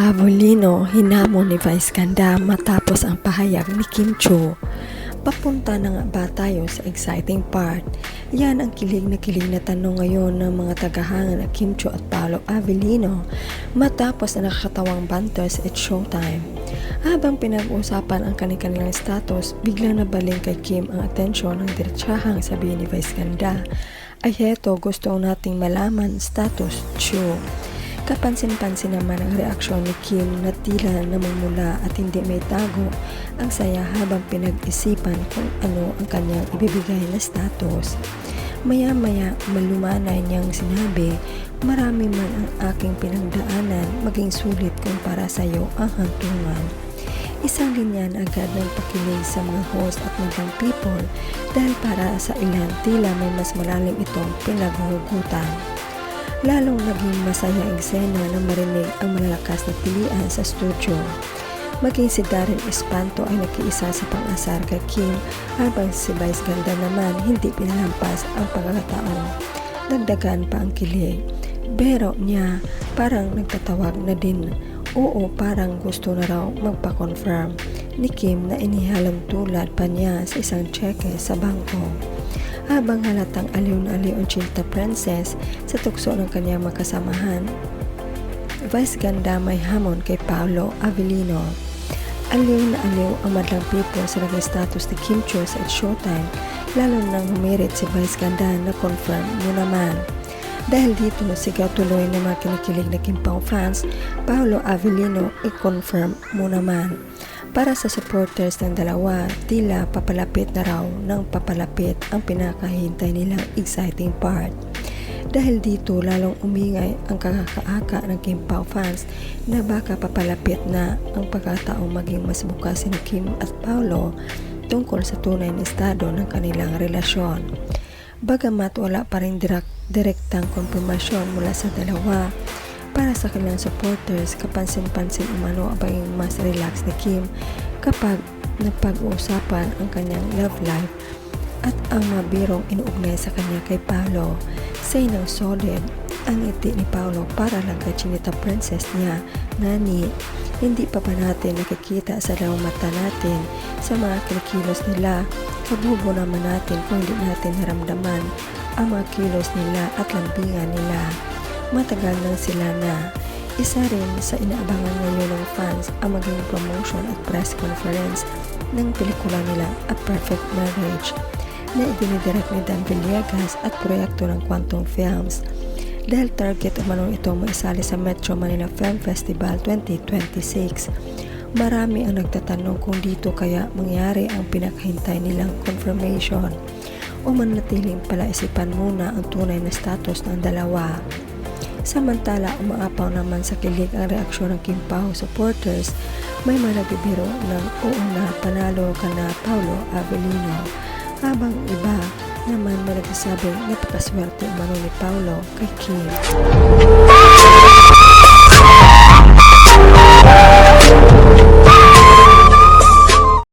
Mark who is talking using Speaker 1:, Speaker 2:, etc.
Speaker 1: Avellino hinamon ni Vice Ganda matapos ang pahayag ni Kim Chiu. Papunta na nga ba tayo sa exciting part? Yan ang kilig na tanong ngayon ng mga tagahanga na Kim Chiu at Paolo Avellino matapos na nakakatawang banters at showtime. Habang pinag-uusapan ang kanilang status, biglang nabaling kay Kim ang atensyon ng diretsahang sabihin ni Vice Ganda. Ay heto, gusto nating malaman status Chiu. Kapansin-pansin naman ang reaksyon ni Kim na tila namumula at hindi may tago ang saya habang pinag-isipan kung ano ang kanyang ibibigay na status. Maya-maya malumanay niyang sinabi, marami man ang aking pinagdaanan, maging sulit kung para sa iyo ang hantungan. Isang linya na agad ng pakilig sa mga host at mga people dahil para sa ilan tila may mas malalim itong pinaghuhugutan. Lalong naging masaya ang eksena na marinig ang malalakas na pilian sa studio. Maging si Daryl Espanto ay nakiisa sa pang-asar kay Kim habang si Vice Ganda naman hindi pinalampas ang pagkakataon. Dagdagan pa ang kilig. Pero niya parang nagtatawag na din. Oo, parang gusto na raw magpa-confirm ni Kim na inihalong tulad pa niya sa isang cheque sa bangko. Habang halatang aliw na aliw ang Chinta Princess sa tukso ng kanyang makasamahan, Vice Ganda may hamon kay Paolo Avellino. Aliw na aliw ang madlang people sa naging status ni Kim Chiu sa showtime, lalo nang humirit si Vice Ganda na confirm mo naman. Dahil dito, sigaw tuloy ng mga kinikilig na Kim Pao fans, Paolo Avellino i-confirm mo naman. Para sa supporters ng dalawa, tila papalapit na raw ng papalapit ang pinakahintay nilang exciting part. Dahil dito, lalong umingay ang kakakaaka ng Kim Pao fans na baka papalapit na ang pagkataong maging mas bukas ni Kim at Paolo tungkol sa tunay na estado ng kanilang relasyon. Bagamat wala pa rin direktang konfirmasyon mula sa dalawa, para sa kanilang supporters, kapansin-pansin umano ang pagiging mas relax ni Kim kapag napag-uusapan ang kanyang love life at ang mabirong inuugnay sa kanya kay Paolo. Say ng solid ang ngiti ni Paolo para lang kay Chinita Princess niya, Nani. Hindi pa ba natin nakikita sa dalawang mata natin sa mga kinikilos nila? Kabubo naman natin kung hindi natin naramdaman ang mga kilos nila at lambingan nila. Matagal nang sila na. Isa rin sa inaabangan ngayon ng fans ang maging promotion at press conference ng pelikula nila A Perfect Marriage na idinidirect ni Dan Villegas at proyekto ng Quantum Films. Dahil target umanong itong maisali sa Metro Manila Film Festival 2026. Marami ang nagtatanong kung dito kaya mangyari ang pinakahintay nilang confirmation o manatiling palaisipan muna ang tunay na status ng dalawa. Samantala, umaapaw naman sa kilig ang reaksyon ng Kim Pao supporters. May mga nagbibiro ng oo na panalo ka na Paolo Avellino, habang iba naman may nagsasabing napakaswerte umano ni Paolo kay Kim.